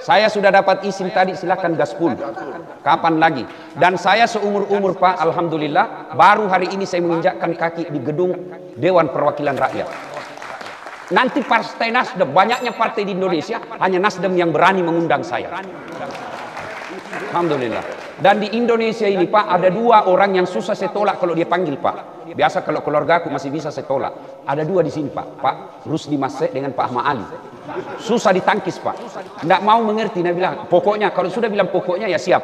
Saya sudah dapat izin tadi, silakan gaspol. Kapan lagi? Dan saya seumur-umur Pak, alhamdulillah, baru hari ini saya menginjakkan kaki di gedung Dewan Perwakilan Rakyat. Nanti partai Nasdem, banyaknya partai di Indonesia, hanya Nasdem yang berani mengundang saya. Alhamdulillah. Dan di Indonesia ini Pak, ada 2 orang yang susah saya tolak kalau dia panggil Pak. Biasa kalau keluarga aku masih bisa saya tolak. Ada 2 di sini Pak, Pak Rusdi Masek dengan Pak Ahmad Ali. Susah ditangkis Pak. Tidak mau mengerti, dia bilang pokoknya, kalau sudah bilang pokoknya ya siap.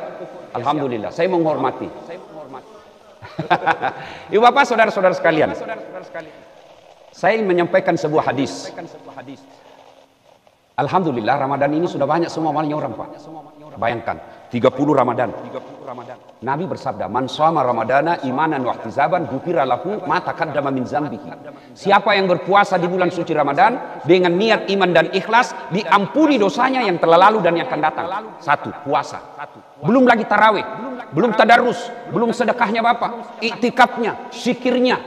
Alhamdulillah, saya menghormati. Ibu bapak, saudara-saudara sekalian, saya menyampaikan sebuah hadis. Alhamdulillah, Ramadan ini sudah banyak semua amalnya orang Pak. Bayangkan, 30 Ramadan. Nabi bersabda, "Man shoma Ramadana imanan wa ihtisaban ghufira lahu ma taqaddama min dzambihi." Siapa yang berpuasa di bulan suci Ramadan dengan niat iman dan ikhlas, diampuni dosanya yang telah lalu dan yang akan datang. 1, puasa. Belum lagi tarawih, belum tadarus, belum sedekahnya Bapak, iktikafnya, zikirnya.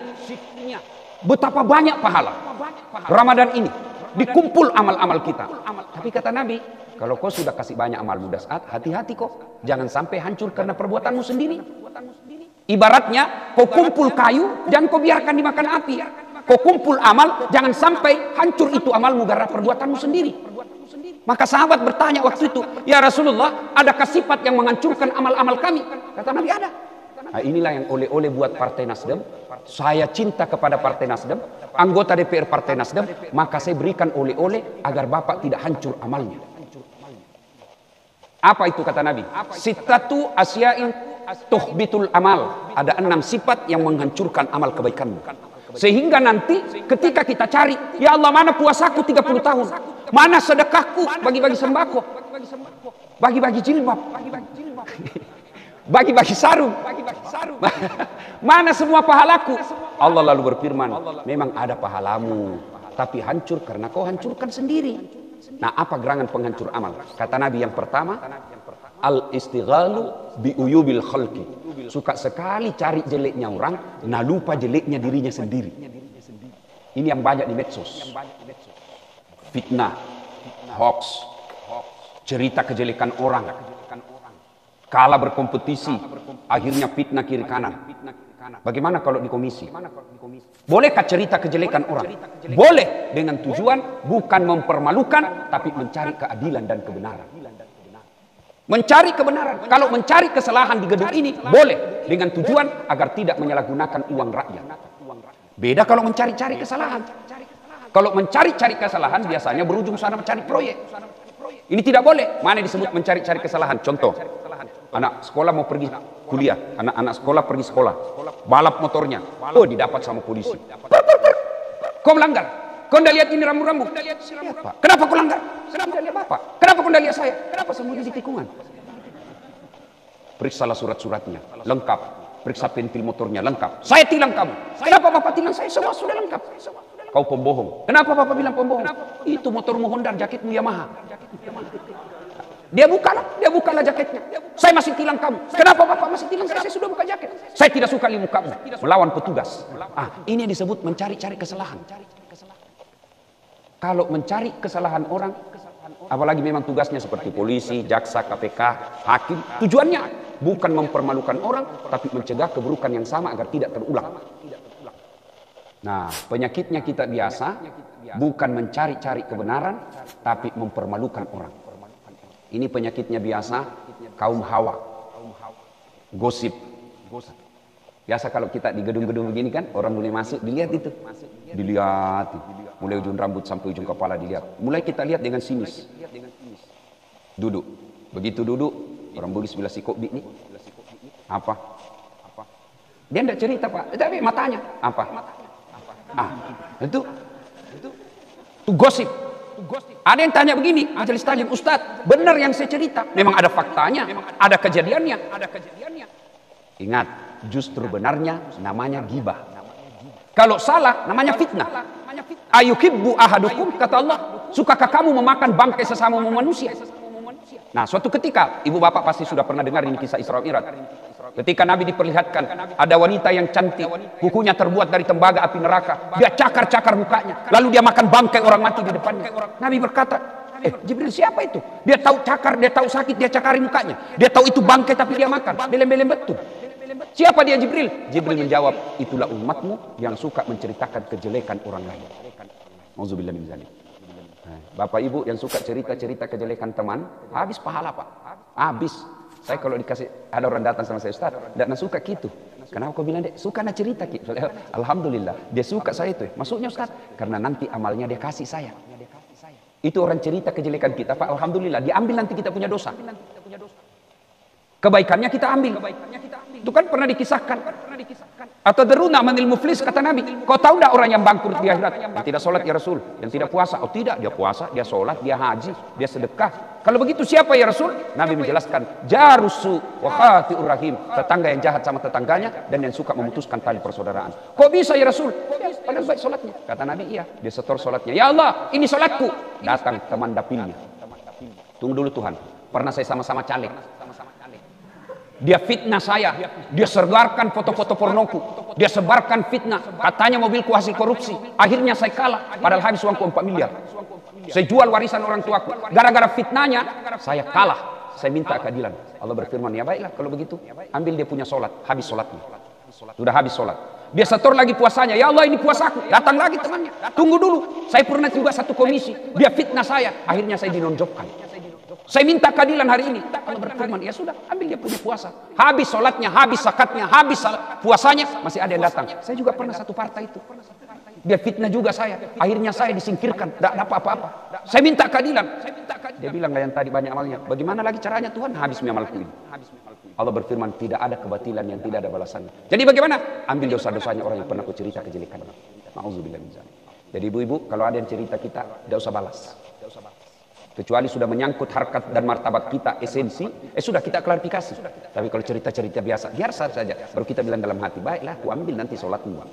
Betapa banyak pahala Ramadan ini. Dikumpul amal-amal kita. Tapi kata Nabi, kalau kau sudah kasih banyak amal mudah saat, hati-hati kok. Jangan sampai hancur karena perbuatanmu sendiri. Ibaratnya, kau kumpul kayu, jangan kau biarkan dimakan api. Kau kumpul amal, jangan sampai hancur itu amalmu karena perbuatanmu sendiri. Maka sahabat bertanya waktu itu, "Ya Rasulullah, adakah sifat yang menghancurkan amal-amal kami?" Kata Nabi, ada. Nah, inilah yang oleh-oleh buat Partai Nasdem. Saya cinta kepada Partai Nasdem, anggota DPR Partai Nasdem, maka saya berikan oleh-oleh agar Bapak tidak hancur amalnya. Apa itu kata Nabi? Sittatu asya'in tuhbitul amal. Ada 6 sifat yang menghancurkan amal kebaikanmu. Sehingga nanti ketika kita cari, ya Allah, mana puasaku 30 tahun? Mana sedekahku, bagi-bagi sembako, bagi-bagi jilbab, bagi-bagi sarung, mana semua pahalaku? Allah lalu berfirman, memang ada pahalamu, tapi hancur karena kau hancurkan sendiri. Nah, apa gerangan penghancur amal? Kata Nabi yang pertama, al-istighalu bi uyubil khalqi. Suka sekali cari jeleknya orang, nah lupa jeleknya dirinya sendiri. Ini yang banyak di medsos. Fitnah, hoax, cerita kejelekan orang, kalah berkompetisi, akhirnya fitnah kiri kanan. Bagaimana kalau di komisi? Bolehkah cerita kejelekan orang? Boleh, dengan tujuan bukan mempermalukan, tapi mencari keadilan dan kebenaran. Mencari kebenaran. Kalau mencari kesalahan di gedung ini, boleh, dengan tujuan agar tidak menyalahgunakan uang rakyat. Beda kalau mencari-cari kesalahan. Kalau mencari-cari kesalahan biasanya berujung sana mencari proyek. Ini tidak boleh. Mana disebut mencari-cari kesalahan? Contoh, anak sekolah mau pergi kuliah, anak-anak sekolah pergi sekolah, balap motornya, oh didapat sama polisi. Kau melanggar, kau tidak lihat ini rambu-rambu. Siapa? Kenapa kau langgar? Kenapa tidak lihat bapak? Kenapa kau tidak lihat saya? Kenapa sembunyi di tikungan? Periksalah surat-suratnya, lengkap. Periksa pentil motornya, lengkap. Saya tilang kamu. Kenapa bapak tilang saya? Semua sudah lengkap. Kau pembohong. Kenapa bapak bilang pembohong? Itu motormu Honda, jaketmu Yamaha. Dia bukalah jaketnya. Saya masih tilang kamu. Kenapa bapak masih tilang saya? Saya sudah buka jaket. Saya tidak suka limu kamu. Melawan petugas. Ini disebut mencari-cari kesalahan. Kalau mencari kesalahan orang, apalagi memang tugasnya seperti polisi, jaksa, KPK, hakim, tujuannya bukan mempermalukan orang, tapi mencegah keburukan yang sama agar tidak terulang. Nah, penyakitnya kita biasa bukan mencari-cari kebenaran, tapi mempermalukan orang. Ini penyakitnya biasa kaum hawa. Gosip. Biasa kalau kita di gedung-gedung begini kan, orang mulai masuk, dilihat itu. Dilihat. Mulai ujung rambut sampai ujung kepala dilihat. Mulai kita lihat dengan sinis. Duduk. Begitu duduk, orang budi sebelah si kopi ini. Apa? Dia tidak cerita Pak, tapi matanya. Apa? Itu gosip. Ada yang tanya begini, majelis taklim, Ustadz, benar yang saya cerita? Memang ada faktanya, ada kejadiannya. Ingat, justru benarnya namanya ghibah. Kalau salah, namanya fitnah. Ayuhibbu ahadukum, kata Allah, sukakah kamu memakan bangkai sesama manusia? Nah, suatu ketika, ibu bapak pasti sudah pernah dengar ini kisah Isra Mi'raj. Ketika Nabi diperlihatkan ada wanita yang cantik, kukunya terbuat dari tembaga api neraka, dia cakar-cakar mukanya, lalu dia makan bangkai orang mati di depannya. Nabi berkata, Jibril siapa itu? Dia tahu cakar, dia tahu sakit, dia cakari mukanya. Dia tahu itu bangkai tapi dia makan. Belem-belem betul. Siapa dia Jibril? Jibril menjawab, itulah umatmu yang suka menceritakan kejelekan orang lain. Auzubillah min dzalik. Bapak Ibu yang suka cerita-cerita kejelekan teman, habis pahala Pak. Habis. Saya kalau dikasih, ada orang datang sama saya, Ustaz, tidak suka gitu. Kenapa kau bilang, Dek? Suka nak cerita gitu. Alhamdulillah, dia suka saya itu. Maksudnya Ustaz, karena nanti amalnya dia kasih saya. Itu orang cerita kejelekan kita, Pak. Alhamdulillah, diambil nanti kita punya dosa. Kebaikannya kita ambil. Itu kan pernah dikisahkan. Atau deruna manil muflis, kata Nabi. Kau tahu tidak orang yang bangkrut di akhirat? Yang tidak sholat ya Rasul. Yang tidak puasa. Oh tidak, dia puasa, dia sholat, dia haji, dia sedekah. Kalau begitu siapa ya Rasul? Nabi menjelaskan, jarusu wa khati'ur rahim. Tetangga yang jahat sama tetangganya dan yang suka memutuskan tali persaudaraan. Kok bisa ya Rasul? Ya, padahal baik sholatnya. Kata Nabi, iya. Dia setor sholatnya. Ya Allah, ini sholatku. Datang teman dapilnya. Tunggu dulu Tuhan. Pernah saya sama-sama caleg. Dia fitnah saya, dia sebarkan foto-foto pornoku, dia sebarkan fitnah, katanya mobilku hasil korupsi, akhirnya saya kalah, padahal habis uangku 4 miliar. Saya jual warisan orang tuaku, gara-gara fitnahnya saya kalah, saya minta keadilan. Allah berfirman, ya baiklah kalau begitu, ambil dia punya sholat, habis sholatnya, sudah habis sholat. Dia setor lagi puasanya, ya Allah ini puasaku, datang lagi temannya, tunggu dulu, saya pernah juga satu komisi, dia fitnah saya, akhirnya saya dinonjokkan. Saya minta keadilan hari ini. Allah berfirman, ya sudah, ambil dia punya puasa. Habis sholatnya, habis zakatnya, habis puasanya, masih ada yang datang. Saya juga pernah satu partai itu. Dia fitnah juga saya. Akhirnya saya disingkirkan, tidak dapat apa-apa. Saya minta keadilan. Dia bilang, yang tadi banyak amalnya. Bagaimana lagi caranya Tuhan? Habis amalku ini. Allah berfirman, tidak ada kebatilan yang tidak ada balasannya. Jadi bagaimana? Ambil dosa-dosanya orang yang pernah aku cerita kejelekannya. Ma'udzubillah min dzalik. Jadi ibu-ibu, kalau ada yang cerita kita, tidak usah balas. Kecuali sudah menyangkut harkat dan martabat kita, esensi, sudah kita klarifikasi. Tapi kalau cerita-cerita biasa, biasa saja. Baru kita bilang dalam hati, baiklah, aku ambil nanti sholatmu.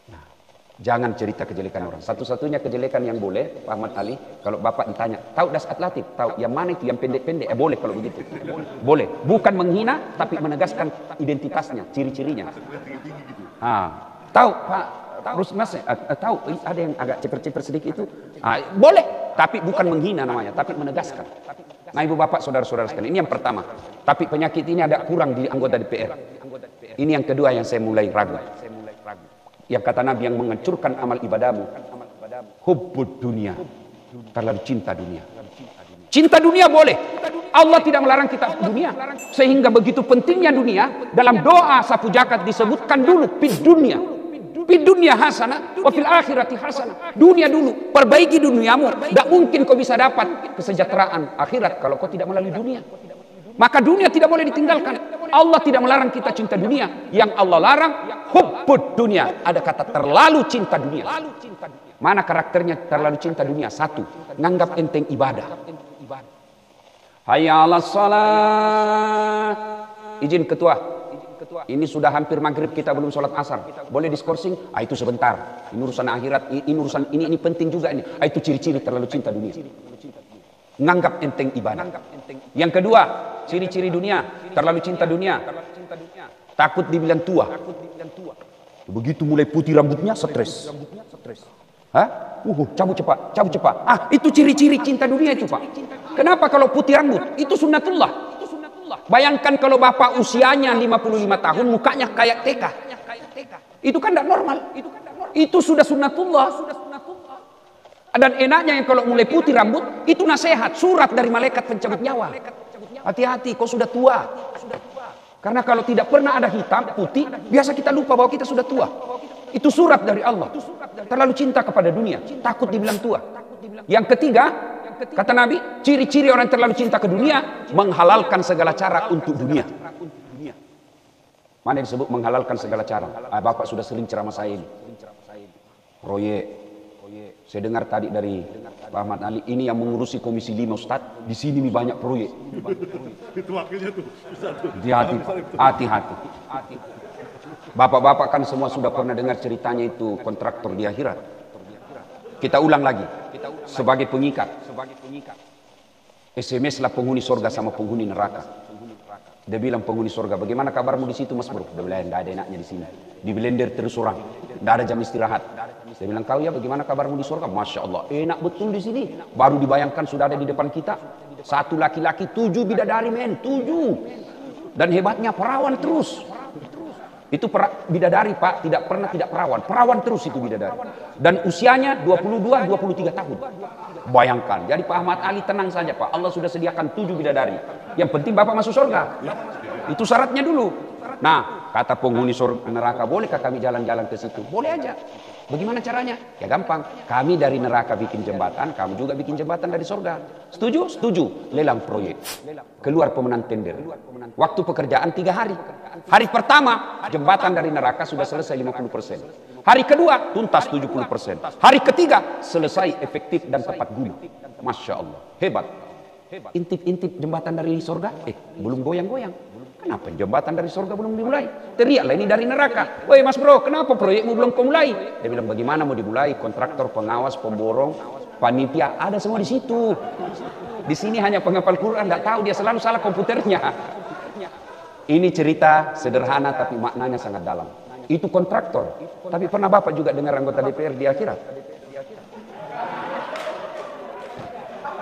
Nah, jangan cerita kejelekan orang. Satu-satunya kejelekan yang boleh, Pak Ahmad Ali, kalau Bapak ditanya, tahu das atlatif? Tahu yang mana itu, yang pendek-pendek? Boleh kalau begitu. Boleh. Bukan menghina, tapi menegaskan identitasnya, ciri-cirinya. Tahu Pak? Terus mas, tahu ada yang agak ceper-ceper sedikit itu, boleh, tapi bukan menghina namanya, tapi menegaskan. Nah ibu bapak saudara-saudara sekalian, ini yang pertama. Tapi penyakit ini ada kurang di anggota DPR. Ini yang kedua yang saya mulai ragu. Yang kata Nabi, yang menghancurkan amal ibadahmu, hubbud dunia, terlalu cinta dunia. Cinta dunia boleh, Allah tidak melarang kita dunia. Sehingga begitu pentingnya dunia, dalam doa sapu jagat disebutkan dulu fid dunia. Fid dunia hasanah wa fil akhirati hasanah. Dunia dulu, perbaiki duniamu. Tidak mungkin kau bisa dapat kesejahteraan akhirat kalau kau tidak melalui dunia. Maka dunia tidak boleh ditinggalkan. Allah tidak melarang kita cinta dunia. Yang Allah larang hubbud dunia. Ada kata terlalu cinta dunia. Mana karakternya terlalu cinta dunia? Satu, nganggap enteng ibadah. Hayya 'alas shalah. Izin ketua. Ini sudah hampir maghrib, kita belum sholat asar. Boleh diskorsing? Itu sebentar. Ini urusan akhirat, ini urusan ini penting juga ini. Itu ciri-ciri terlalu cinta dunia. Nganggap enteng ibadah. Yang kedua, ciri-ciri dunia, terlalu cinta dunia. Takut dibilang tua. Begitu mulai putih rambutnya, stres. Cabut cepat. Itu ciri-ciri cinta dunia itu, Pak. Kenapa kalau putih rambut? Itu sunnatullah. Bayangkan kalau bapak usianya 55 tahun, mukanya kayak TK. Itu kan tidak normal. Itu sudah sunnatullah. Dan enaknya yang kalau mulai putih rambut, itu nasihat, surat dari malaikat pencabut nyawa. Hati-hati, kau sudah tua. Karena kalau tidak pernah ada hitam, putih, biasa kita lupa bahwa kita sudah tua. Itu surat dari Allah. Terlalu cinta kepada dunia, takut dibilang tua. Yang ketiga, kata Nabi, ciri-ciri orang yang terlalu cinta ke dunia, menghalalkan segala cara untuk dunia. Mana yang disebut menghalalkan segala cara? Bapak sudah sering ceramah saya ini. Proyek. Saya dengar tadi dari Pak Ahmad Ali, ini yang mengurusi Komisi 5 Ustaz, di sini nih banyak proyek. Itu wakilnya tuh. Hati-hati. Bapak-bapak kan semua sudah pernah dengar ceritanya itu kontraktor di akhirat. Kita ulang lagi. Sebagai pengikat. SMS lah penghuni surga sama penghuni neraka. Dia bilang penghuni surga, bagaimana kabarmu di situ Mas Bro? Dia bilang, tidak ada enaknya di sini. Di blender terus orang. Tidak ada jam istirahat. Saya bilang, kau ya bagaimana kabarmu di surga? Masya Allah, enak betul di sini. Baru dibayangkan sudah ada di depan kita. 1 laki-laki, 7 bidadari men, 7. Dan hebatnya perawan terus. Itu bidadari Pak, tidak pernah tidak perawan. Perawan terus itu bidadari. Dan usianya 22-23 tahun. Bayangkan, jadi Pak Ahmad Ali tenang saja Pak. Allah sudah sediakan 7 bidadari. Yang penting Bapak masuk surga. Itu syaratnya dulu. Nah, kata penghuni surga neraka, bolehkah kami jalan-jalan ke situ? Boleh aja. Bagaimana caranya? Ya gampang. Kami dari neraka bikin jembatan, kamu juga bikin jembatan dari surga. Setuju? Setuju. Lelang proyek. Keluar pemenang tender. Waktu pekerjaan 3 hari. Hari pertama, jembatan dari neraka sudah selesai 50%. Hari kedua, tuntas 70%. Hari ketiga, selesai efektif dan tepat guna. Masya Allah. Hebat. Intip-intip jembatan dari surga, belum goyang-goyang. Kenapa jembatan dari surga belum dimulai? Teriaklah ini dari neraka. Woi Mas Bro, kenapa proyekmu belum kau mulai? Dia bilang, bagaimana mau dimulai? Kontraktor, pengawas, pemborong, panitia, ada semua di situ. Di sini hanya penghafal Quran, nggak tahu, dia selalu salah komputernya. Ini cerita sederhana tapi maknanya sangat dalam. Itu kontraktor. Tapi pernah Bapak juga dengar anggota DPR di akhirat?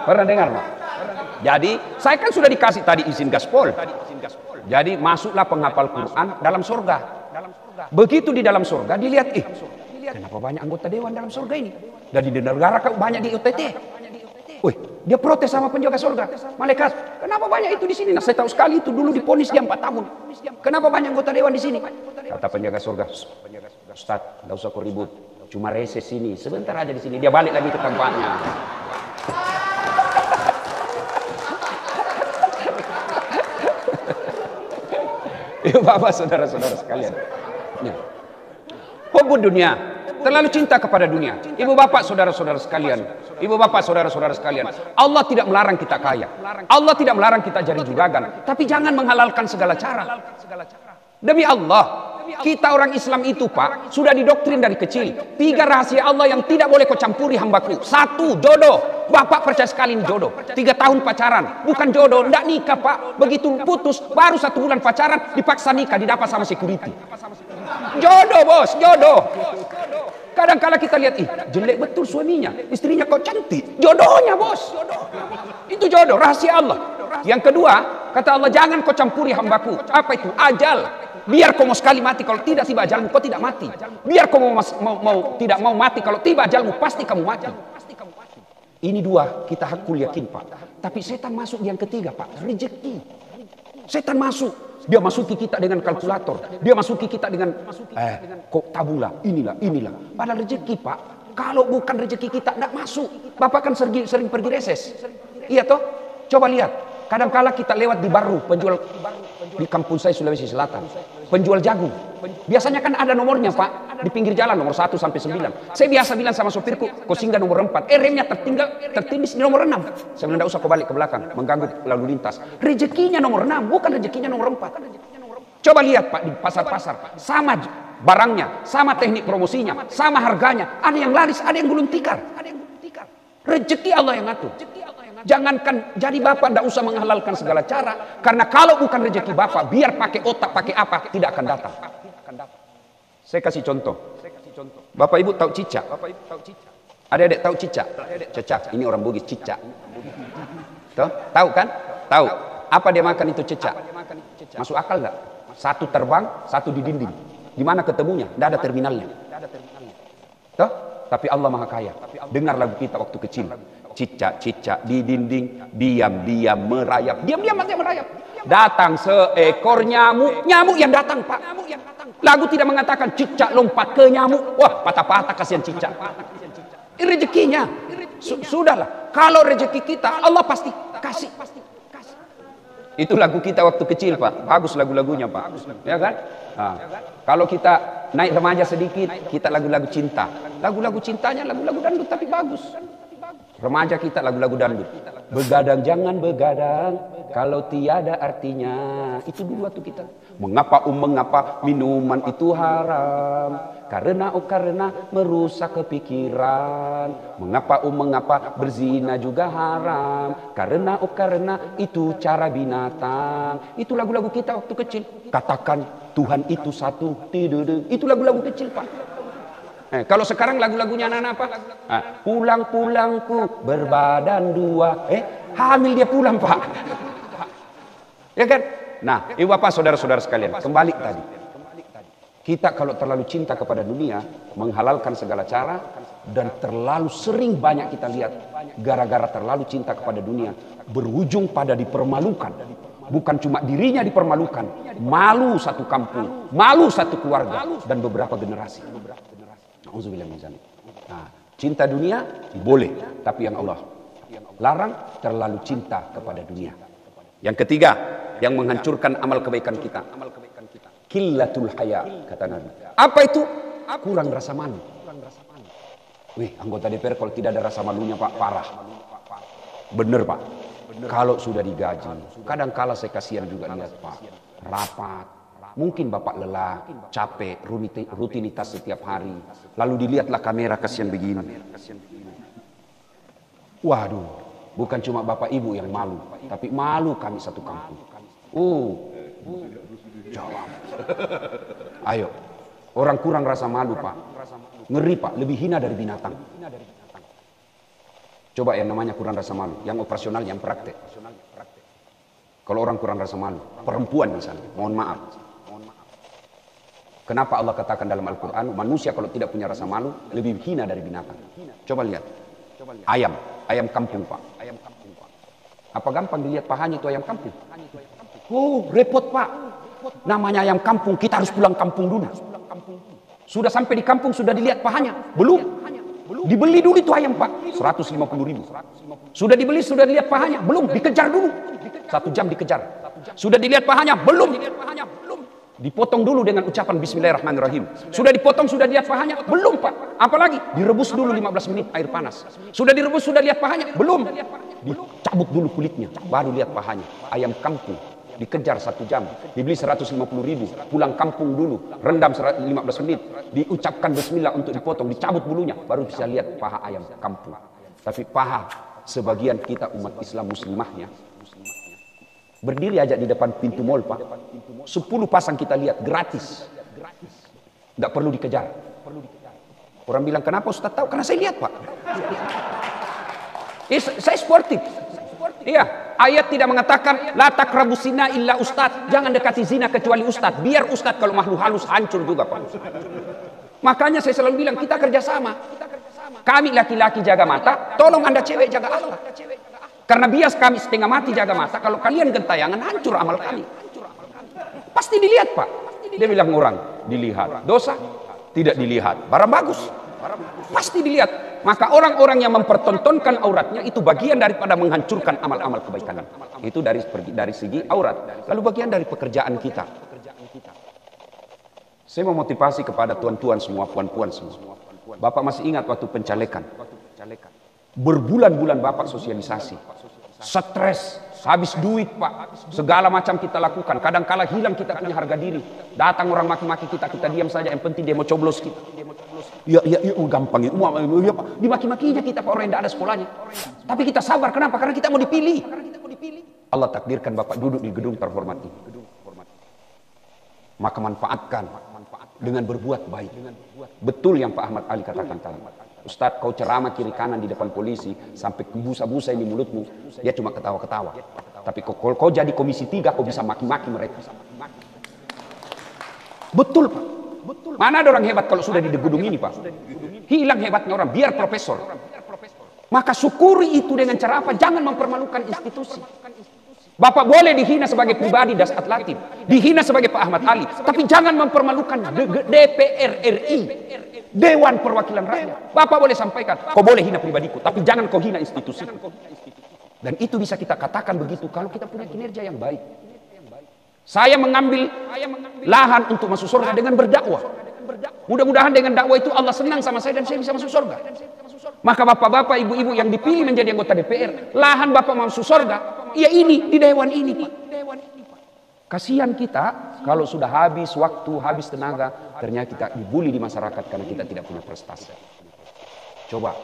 Pernah dengar Pak? Jadi saya kan sudah dikasih tadi izin gaspol. Jadi masuklah penghafal Quran dalam surga. Begitu di dalam surga dilihat, kenapa banyak anggota dewan dalam surga ini? Dari negara banyak di UTT. Wih, dia protes sama penjaga surga. Malaikat, kenapa banyak itu di sini? Nah, saya tahu sekali itu dulu diponis dia 4 tahun. Kenapa banyak anggota dewan di sini? Kata penjaga surga, Ustaz, nggak usah kau ribut. Cuma reses sini, sebentar aja di sini. Dia balik lagi ke tempatnya. Ibu bapak saudara-saudara sekalian, hubud dunia, terlalu cinta kepada dunia. Ibu bapak saudara-saudara sekalian, ibu bapak saudara-saudara sekalian, Allah tidak melarang kita kaya, Allah tidak melarang kita jadi juragan, tapi jangan menghalalkan segala cara. Demi Allah, kita orang Islam itu Pak, sudah didoktrin dari kecil. 3 rahasia Allah yang tidak boleh kau campuri hambaku. 1, jodoh. Bapak percaya sekali ini jodoh. 3 tahun pacaran, bukan jodoh, ndak nikah Pak. Begitu putus, baru 1 bulan pacaran, dipaksa nikah, didapat sama security. Jodoh bos, jodoh. Kadang-kala kita lihat, jelek betul suaminya, istrinya kok cantik. Jodohnya bos. Itu jodoh, rahasia Allah. Yang kedua, kata Allah, jangan kau campuri hambaku. Apa itu? Ajal. Biar kau mau sekali mati, kalau tidak tiba ajalmu, kau tidak mati. Biar kau tidak mau mati, kalau tiba ajalmu, pasti kamu mati. Ini 2 kita hakul yakin Pak. Tapi setan masuk yang ketiga Pak, rezeki. Setan masuk, dia masuki kita dengan kalkulator, dia masuki kita dengan kok tabula, inilah. Padahal rezeki Pak, kalau bukan rezeki kita tidak masuk. Bapak kan sering pergi reses, iya toh? Coba lihat, kadang-kala kita lewat di Baru, penjual di kampung saya Sulawesi Selatan, penjual jagung. Biasanya kan ada nomornya Pak, di pinggir jalan nomor 1 sampai 9. Saya biasa bilang sama sopirku, kau singgah nomor 4. Remnya tertindis di nomor 6. Saya bilang, tidak usah kau balik ke belakang, mengganggu lalu lintas. Rezekinya nomor 6, bukan rezekinya nomor 4. Coba lihat Pak, di pasar-pasar, sama barangnya, sama teknik promosinya, sama harganya. Ada yang laris, ada yang gulung tikar. Rezeki Allah yang ngatur. Jangankan, jadi Bapak tidak usah menghalalkan segala cara. Karena kalau bukan rezeki Bapak, biar pakai otak, pakai apa, tidak akan datang. Saya kasih contoh. Bapak Ibu tahu cicak? Adik-adik tahu cicak? Cicak, ini orang Bugis, cicak. Tahu kan? Tahu. Apa dia makan itu cicak? Masuk akal nggak? 1 terbang, 1 di dinding. Di mana ketemunya? Tidak ada terminalnya. Tapi Allah Maha Kaya. Dengar lagu kita waktu kecil. Cicak-cicak di dinding, diam-diam merayap. Diam-diam aja merayap. Datang seekor nyamuk. Nyamuk yang datang Pak. Lagu tidak mengatakan cicak lompat ke nyamuk. Wah, patah-patah kasihan cicak. Rezekinya. Sudahlah. Kalau rezeki kita, Allah pasti kasih. Itu lagu kita waktu kecil Pak. Bagus lagu-lagunya Pak. Ya kan? Nah, kalau kita naik remaja sedikit, kita lagu-lagu cinta. Lagu-lagu cintanya lagu-lagu dangdut tapi bagus. Remaja kita lagu-lagu dangdut. Begadang jangan begadang kalau tiada artinya. Itu dulu waktu kita. Mengapa minuman itu haram? Karena merusak kepikiran. Mengapa berzina juga haram? Karena itu cara binatang. Itu lagu-lagu kita waktu kecil. Katakan Tuhan itu satu. Itu lagu-lagu kecil Pak. Kalau sekarang lagu-lagunya anak apa? Pulang-pulangku berbadan dua. Hamil dia pulang, Pak. Ya kan? Nah, Bapak saudara-saudara sekalian, kembali tadi. Kita kalau terlalu cinta kepada dunia, menghalalkan segala cara, dan terlalu sering banyak kita lihat gara-gara terlalu cinta kepada dunia berujung pada dipermalukan. Bukan cuma dirinya dipermalukan, malu satu kampung, malu satu keluarga, dan beberapa generasi. Nah, cinta dunia boleh, tapi yang Allah larang terlalu cinta kepada dunia. Yang ketiga, yang menghancurkan amal kebaikan kita, qillatul haya, kata Nabi. Apa itu? Kurang rasa malu. Anggota DPR kalau tidak ada rasa malunya, Pak, parah. Bener, Pak. Kalau sudah digaji, kadang kala saya kasihan juga lihat, Pak, rapat. Mungkin Bapak lelah, capek, rutinitas setiap hari. Lalu dilihatlah kamera, kasihan begini. Waduh, bukan cuma Bapak Ibu yang malu, tapi malu kami satu kampung. Jawab. Ayo, orang kurang rasa malu, Pak. Ngeri, Pak, lebih hina dari binatang. Coba yang namanya kurang rasa malu, yang operasional, yang praktek. Kalau orang kurang rasa malu, perempuan misalnya, mohon maaf. Kenapa Allah katakan dalam Al-Quran, manusia kalau tidak punya rasa malu, lebih hina dari binatang. Coba lihat, ayam kampung, Pak. Apa gampang dilihat pahanya itu ayam kampung? Repot, Pak. Namanya ayam kampung, kita harus pulang kampung dulu. Sudah sampai di kampung, sudah dilihat pahanya? Belum. Dibeli dulu itu ayam, Pak, 150.000. Sudah dibeli, sudah dilihat pahanya? Belum, dikejar dulu. 1 jam dikejar. Sudah dilihat pahanya? Belum. Dipotong dulu dengan ucapan Bismillahirrahmanirrahim. Sudah dipotong, sudah lihat pahanya? Belum, Pak. Apalagi direbus dulu 15 menit air panas. Sudah direbus, sudah lihat pahanya? Belum. Dicabut dulu kulitnya, baru lihat pahanya. Ayam kampung dikejar 1 jam, dibeli 150.000, pulang kampung dulu, rendam 15 menit, diucapkan bismillah untuk dipotong, dicabut bulunya, baru bisa lihat paha ayam kampung. Tapi paha sebagian kita umat Islam muslimahnya, berdiri aja di depan pintu mall, Pak, 10 pasang kita lihat gratis, nggak perlu dikejar. Orang bilang, kenapa Ustaz tahu? Karena saya lihat, Pak. Saya sportif. Iya, ayat tidak mengatakan la taqrabu zina illa ustaz. Jangan dekati zina kecuali ustaz. Biar ustaz kalau makhluk halus hancur juga, Pak. Makanya saya selalu bilang kita kerjasama. Kami laki-laki jaga mata, tolong Anda cewek jaga akhlak. Karena bias kami setengah mati jaga mata, kalau kalian gentayangan hancur amal kami. Pasti dilihat, Pak. Dia bilang orang dilihat, dosa tidak dilihat, barang bagus pasti dilihat. Maka orang-orang yang mempertontonkan auratnya itu bagian daripada menghancurkan amal-amal kebaikan. Itu dari segi aurat. Lalu bagian dari pekerjaan kita. Saya mau motivasi kepada tuan-tuan semua, puan-puan semua. Bapak masih ingat waktu pencalekan? Berbulan-bulan Bapak sosialisasi. Stres, habis duit, Pak. Segala macam kita lakukan. Kadang-kala hilang kita punya harga diri. Datang orang maki-maki kita, kita diam saja. Yang penting dia mau coblos kita. Ya, gampang itu. Ya, Pak. Dimaki-makinya kita, Pak, orang yang tidak ada sekolahnya. Tapi kita sabar. Kenapa? Karena kita mau dipilih. Allah takdirkan Bapak duduk di gedung terhormat ini. Maka manfaatkan dengan berbuat baik. Betul yang Pak Ahmad Ali katakan tadi. Ustadz, kau ceramah kiri kanan di depan polisi sampai busa-busa ini mulutmu, dia cuma ketawa-ketawa. Tapi kalau kau jadi komisi 3, kau bisa maki-maki mereka. Betul, Pak. Mana ada orang hebat kalau sudah di gedung ini, Pak? Hilang hebatnya orang, biar profesor. Maka syukuri itu dengan cara apa? Jangan mempermalukan institusi. Bapak boleh dihina sebagai pribadi Dasat Latif, dihina sebagai Pak Ahmad Ali, tapi jangan mempermalukan DPR RI, Dewan Perwakilan Rakyat. Bapak boleh sampaikan, kau boleh hina pribadiku, tapi jangan kau hina institusi. Dan itu bisa kita katakan begitu kalau kita punya kinerja yang baik. Saya mengambil lahan untuk masuk surga dengan berdakwah. Mudah-mudahan dengan dakwah itu Allah senang sama saya dan saya bisa masuk surga. Maka bapak-bapak, ibu-ibu yang dipilih menjadi anggota DPR, lahan bapak masuk surga, ya ini di dewan ini, Pak. Kasihan kita kalau sudah habis waktu, habis tenaga, ternyata kita dibully di masyarakat karena kita tidak punya prestasi. Coba.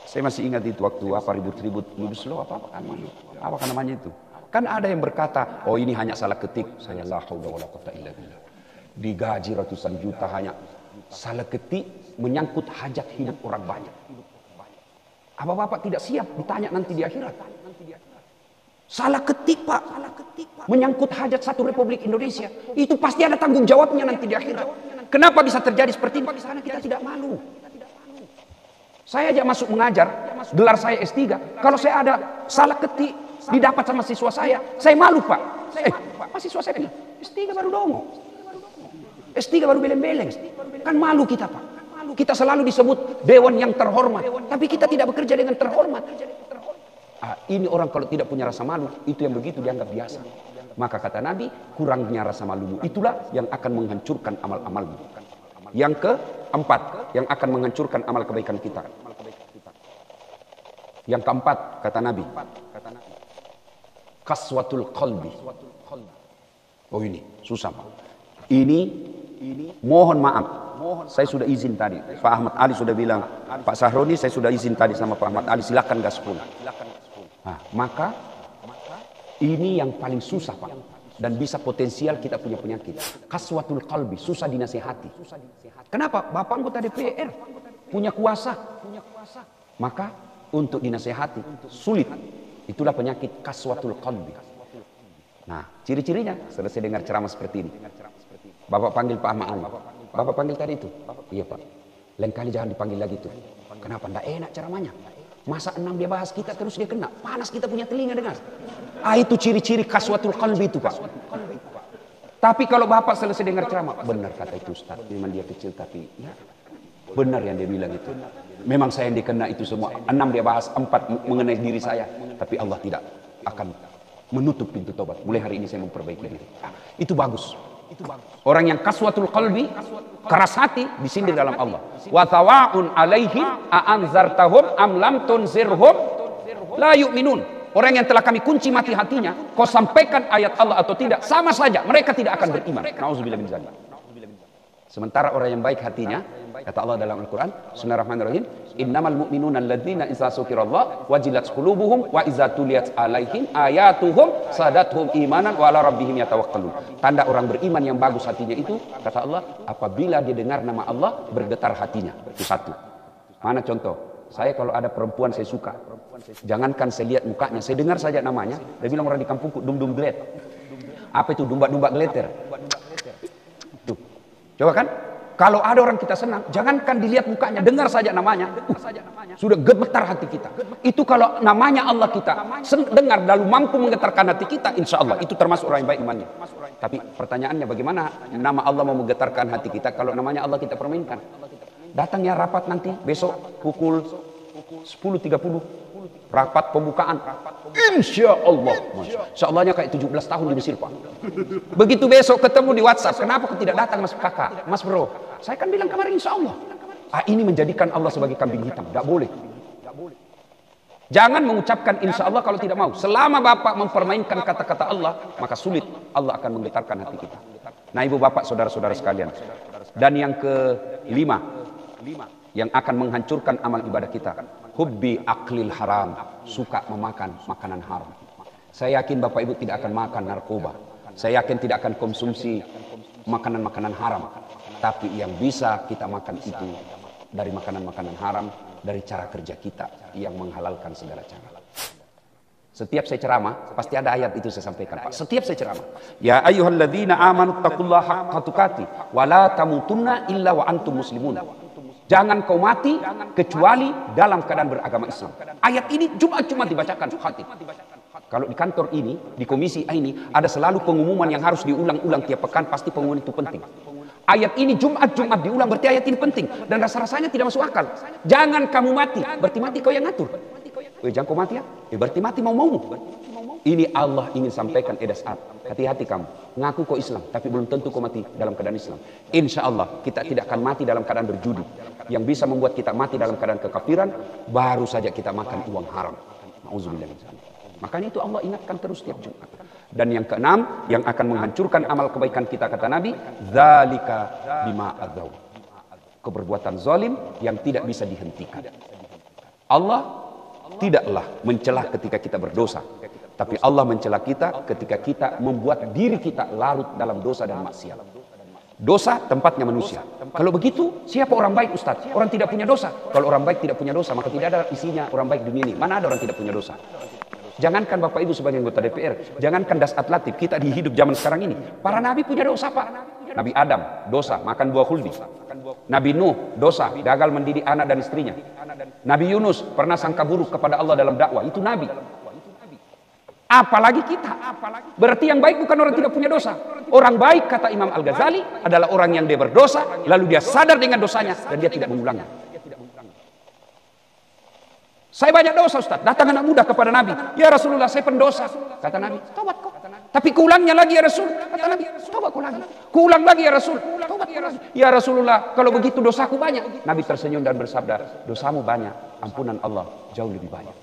Saya masih ingat itu waktu apa ribut-ribut apa namanya itu. Kan ada yang berkata, oh ini hanya salah ketik. Saya la haula wala quwwata illa billah. digaji ratusan juta hanya salah ketik menyangkut hajat hidup orang banyak. Apa Bapak tidak siap ditanya nanti di akhirat? Salah ketik Pak, menyangkut hajat satu Republik Indonesia. Itu pasti ada tanggung jawabnya nanti di akhirat. Kenapa bisa terjadi seperti ini? Karena kita tidak malu. Saya aja masuk mengajar, gelar saya S3. Kalau saya ada salah ketik didapat sama siswa saya malu Pak. Mahasiswa saya bilang, S3 baru dongo. S3 baru beleng-beleng. Kan malu kita Pak. Kita selalu disebut dewan yang terhormat. Tapi kita tidak bekerja dengan terhormat. Ini orang kalau tidak punya rasa malu, itu yang begitu dianggap biasa. Maka kata Nabi, kurangnya rasa malumu itulah yang akan menghancurkan amal-amalmu. Yang keempat, yang akan menghancurkan amal kebaikan kita. Yang keempat, kata Nabi, kaswatul qalbi. Oh ini, susah Pak. Ini, mohon maaf. Saya sudah izin tadi. Pak Ahmad Ali sudah bilang, Pak Sahroni saya sudah izin tadi sama Pak Ahmad Ali, silakan gaspol. Nah, maka ini yang paling susah Pak. Dan bisa potensial kita punya penyakit. Kaswatul qalbi, susah dinasihati. Kenapa? Bapak anggota DPR punya kuasa. Maka untuk dinasihati sulit. Itulah penyakit kaswatul qalbi. Nah, ciri-cirinya selesai dengar ceramah seperti ini. Bapak panggil Pak Ahmad Ali. Bapak panggil tadi itu. Iya Pak. Lain kali jangan dipanggil lagi tuh. Kenapa? Nggak enak ceramahnya. Masa 6 dia bahas kita terus dia kena. Panas kita punya telinga dengar. Itu ciri-ciri kaswatul qalbi itu Pak. Tapi kalau Bapak selesai dengar ceramah, benar kata itu Ustaz. Memang dia kecil tapi ya, benar yang dia bilang itu. Memang saya yang dikena itu semua. 6 dia bahas, 4 mengenai diri saya. Tapi Allah tidak akan menutup pintu tobat. Mulai hari ini saya memperbaiki diri. Itu bagus. Orang yang kaswatul qalbi, keras hati, disindir dalam Allah. Wa thawaun alaihim a'anzartahum am lam tunzirhum la yu'minun. Orang yang telah kami kunci mati hatinya, kau sampaikan ayat Allah atau tidak, sama saja mereka tidak akan beriman. Nauzubillah min dzalik. Sementara orang yang baik hatinya, kata Allah dalam Al-Quran, Bismillahirrahmanirrahim, innamal mu'minuna alladzina idza dzukirallah wajilat qulubuhum wa idza tuliyat alaihim ayatuhum sadatuhum imanan wa ala rabbihim yatawakkalun. Tanda orang beriman yang bagus hatinya itu, kata Allah, apabila dia dengar nama Allah bergetar hatinya. Itu satu. Mana contoh? Saya kalau ada perempuan saya suka, jangankan saya lihat mukanya, saya dengar saja namanya, dia bilang orang di kampungku dum-dum glet. Apa itu dumba-dumba gleter? Tuh. Coba kan? Kalau ada orang kita senang, jangankan dilihat mukanya, dengar saja namanya, sudah gemetar hati kita. Itu kalau namanya Allah kita dengar lalu mampu menggetarkan hati kita, insya Allah itu termasuk orang yang baik imannya. Tapi pertanyaannya bagaimana nama Allah mau menggetarkan hati kita kalau namanya Allah kita permainkan? Datangnya rapat nanti besok pukul 10.30 rapat pembukaan. Insya Allah. Insya Allahnya kayak 17 tahun di Mesir Pak. Begitu besok ketemu di WhatsApp, kenapa kau tidak datang Mas Kakak, Mas Bro? Saya kan bilang kemarin Insya Allah. Ini menjadikan Allah sebagai kambing hitam. Tidak boleh. Jangan mengucapkan Insya Allah kalau tidak mau. Selama Bapak mempermainkan kata-kata Allah, maka sulit Allah akan menggetarkan hati kita. Nah Ibu Bapak Saudara-saudara sekalian. Dan yang kelima, yang akan menghancurkan amal ibadah kita, hubbi aklil haram, suka memakan makanan haram. Saya yakin Bapak Ibu tidak akan makan narkoba. Saya yakin tidak akan konsumsi makanan-makanan haram. Tapi yang bisa kita makan itu dari makanan-makanan haram, dari cara kerja kita yang menghalalkan segala cara. Setiap saya ceramah, pasti ada ayat itu saya sampaikan Pak. Setiap saya ceramah, ya ayyuhalladzina amanu taqullaha haqqa tuqatih wa la tamutunna illa wa antum muslimun. Jangan kau mati kecuali dalam keadaan beragama Islam. Ayat ini Jumat-Jumat dibacakan khatib. Kalau di kantor ini, di komisi ini, ada selalu pengumuman yang harus diulang-ulang tiap pekan, pasti pengumuman itu penting. Ayat ini Jumat-Jumat diulang, berarti ayat ini penting. Dan rasa-rasanya tidak masuk akal. Jangan kamu mati, berarti mati kau yang ngatur. Jangan kau mati ya, berarti mati mau-maumu. Ini Allah ingin sampaikan edasat. Hati-hati kamu. Ngaku kau Islam, tapi belum tentu kau mati dalam keadaan Islam. Insya Allah kita tidak akan mati dalam keadaan berjudi. Yang bisa membuat kita mati dalam keadaan kekafiran, baru saja kita makan uang haram. Nauzubillah min dzalik. Makanya itu Allah ingatkan terus tiap Jumat. Dan yang keenam, yang akan menghancurkan amal kebaikan kita, kata Nabi, dzalika bima adzaw. Keperbuatan zalim yang tidak bisa dihentikan. Allah tidaklah mencela ketika kita berdosa, tapi Allah mencela kita ketika kita membuat diri kita larut dalam dosa dan maksiat. Dosa tempatnya manusia. Kalau begitu, siapa orang baik, Ustaz? Orang tidak punya dosa. Kalau orang baik tidak punya dosa, maka tidak ada isinya orang baik dunia ini. Mana ada orang tidak punya dosa? Jangankan Bapak Ibu sebagai anggota DPR, jangankan Das Atlatif, kita di hidup zaman sekarang ini. Para nabi punya dosa, Pak. Nabi Adam, dosa, makan buah khuldi. Nabi Nuh, dosa, gagal mendidik anak dan istrinya. Nabi Yunus, pernah sangka buruk kepada Allah dalam dakwah. Itu nabi. Apalagi kita. Berarti yang baik bukan orang tidak punya dosa. Orang baik, kata Imam Al-Ghazali, adalah orang yang dia berdosa, lalu dia sadar dengan dosanya, dan dia tidak mengulangnya. Saya banyak dosa, Ustaz. Datang anak muda kepada Nabi. Ya Rasulullah, saya pendosa. Kata Nabi, tobat kau. Tapi keulangnya lagi ya Rasul. Kata Nabi, tobat kau lagi. Keulang lagi ya Rasul. Tobat kau lagi. Ya Rasulullah, kalau begitu dosaku banyak. Nabi tersenyum dan bersabda, dosamu banyak, ampunan Allah jauh lebih banyak.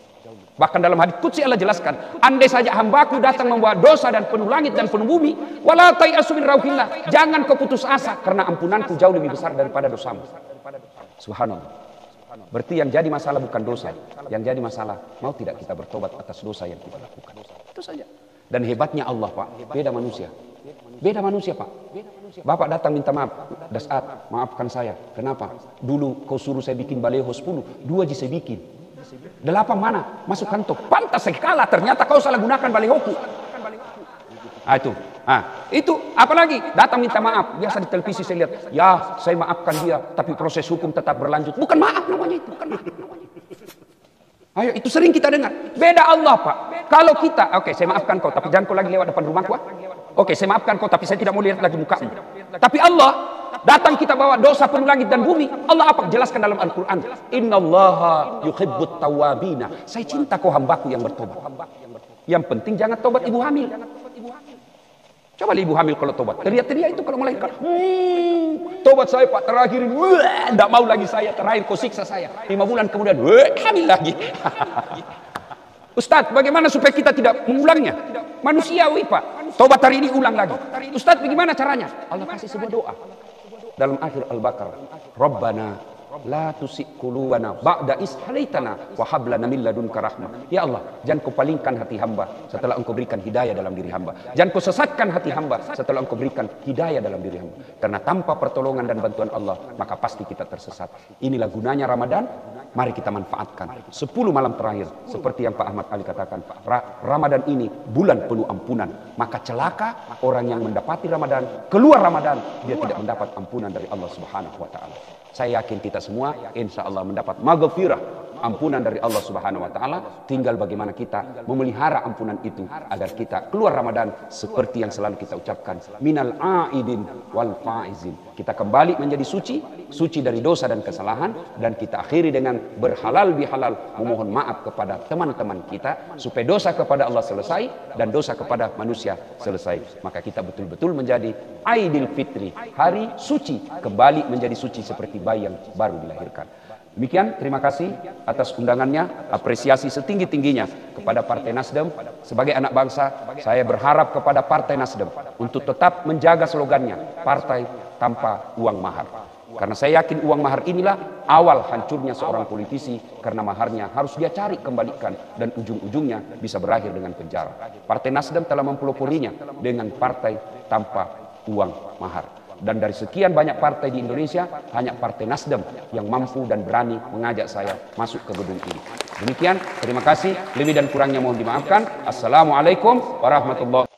Bahkan dalam hadits qudsi Allah jelaskan, andai saja hambaku datang membawa dosa dan penuh langit dan penuh bumi, wala tayasu min rauhillah, jangan kau putus asa karena ampunanku jauh lebih besar daripada dosamu. Subhanallah. Berarti yang jadi masalah bukan dosa, yang jadi masalah mau tidak kita bertobat atas dosa yang kita lakukan. Itu saja. Dan hebatnya Allah, Pak, beda manusia. Beda manusia, Pak. Bapak datang minta maaf, Dasat, maafkan saya. Kenapa? Dulu kau suruh saya bikin baleho 10, 2 aja saya bikin. 8 mana? Masuk kantong. Pantas saya kalah, ternyata kau salah gunakan balehoku. Itu apalagi datang minta maaf. Biasa di televisi saya lihat, ya saya maafkan dia, tapi proses hukum tetap berlanjut. Bukan maaf namanya itu, bukan maaf namanya. Ayo, itu sering kita dengar. Beda Allah, Pak. Kalau kita, oke, saya maafkan kau, tapi jangan kau lagi lewat depan rumahku. Oke, saya maafkan kau, tapi saya tidak mau lihat lagi mukamu. Tapi Allah datang kita bawa dosa penuh langit dan bumi. Allah apa? Jelaskan dalam Al-Quran. Innallaha yuhibbut tawwabina. Saya cinta kau hambaku yang bertobat. Yang penting jangan tobat ibu hamil. Coba ibu hamil kalau tobat. Teriak-teriak itu kalau melahirkan. Tobat saya Pak terakhir. Tidak mau lagi saya. Terakhir kau siksa saya. 5 bulan kemudian. Hamil lagi. Ustadz, bagaimana supaya kita tidak mengulangnya? Manusiawi, Pak. Tobat hari ini ulang lagi. Ustadz, bagaimana caranya? Allah kasih sebuah doa. Dalam akhir Al-Baqarah. Rabbana la tusik qulubana ba'da is hadaitana wa hab lana min ladunka rahmah. Ya Allah, jangan kau palingkan hati hamba setelah engkau berikan hidayah dalam diri hamba. Jangan kau sesatkan hati hamba setelah engkau berikan hidayah dalam diri hamba. Karena tanpa pertolongan dan bantuan Allah, maka pasti kita tersesat. Inilah gunanya Ramadan. Mari kita manfaatkan 10 malam terakhir. Seperti yang Pak Ahmad Ali katakan, Ramadan ini bulan penuh ampunan. Maka celaka orang yang mendapati Ramadan, keluar Ramadan, dia tidak mendapat ampunan dari Allah Subhanahu wa Ta'ala. Saya yakin kita semua insya Allah mendapat maghfirah, ampunan dari Allah Subhanahu wa Ta'ala. Tinggal bagaimana kita memelihara ampunan itu agar kita keluar Ramadan seperti yang selalu kita ucapkan, minal aidin wal faizin. Kita kembali menjadi suci, suci dari dosa dan kesalahan, dan kita akhiri dengan berhalal bihalal, memohon maaf kepada teman-teman kita supaya dosa kepada Allah selesai dan dosa kepada manusia selesai. Maka kita betul-betul menjadi Aidil Fitri, hari suci, kembali menjadi suci seperti bayi yang baru dilahirkan. Demikian, terima kasih atas undangannya, apresiasi setinggi-tingginya kepada Partai Nasdem. Sebagai anak bangsa, saya berharap kepada Partai Nasdem untuk tetap menjaga slogannya, partai tanpa uang mahar. Karena saya yakin uang mahar inilah awal hancurnya seorang politisi, karena maharnya harus dia cari kembalikan dan ujung-ujungnya bisa berakhir dengan penjara. Partai Nasdem telah mempeloporinya dengan partai tanpa uang mahar. Dan dari sekian banyak partai di Indonesia, hanya Partai Nasdem yang mampu dan berani mengajak saya masuk ke gedung ini. Demikian, terima kasih. Lebih dan kurangnya mohon dimaafkan. Assalamualaikum warahmatullahi wabarakatuh.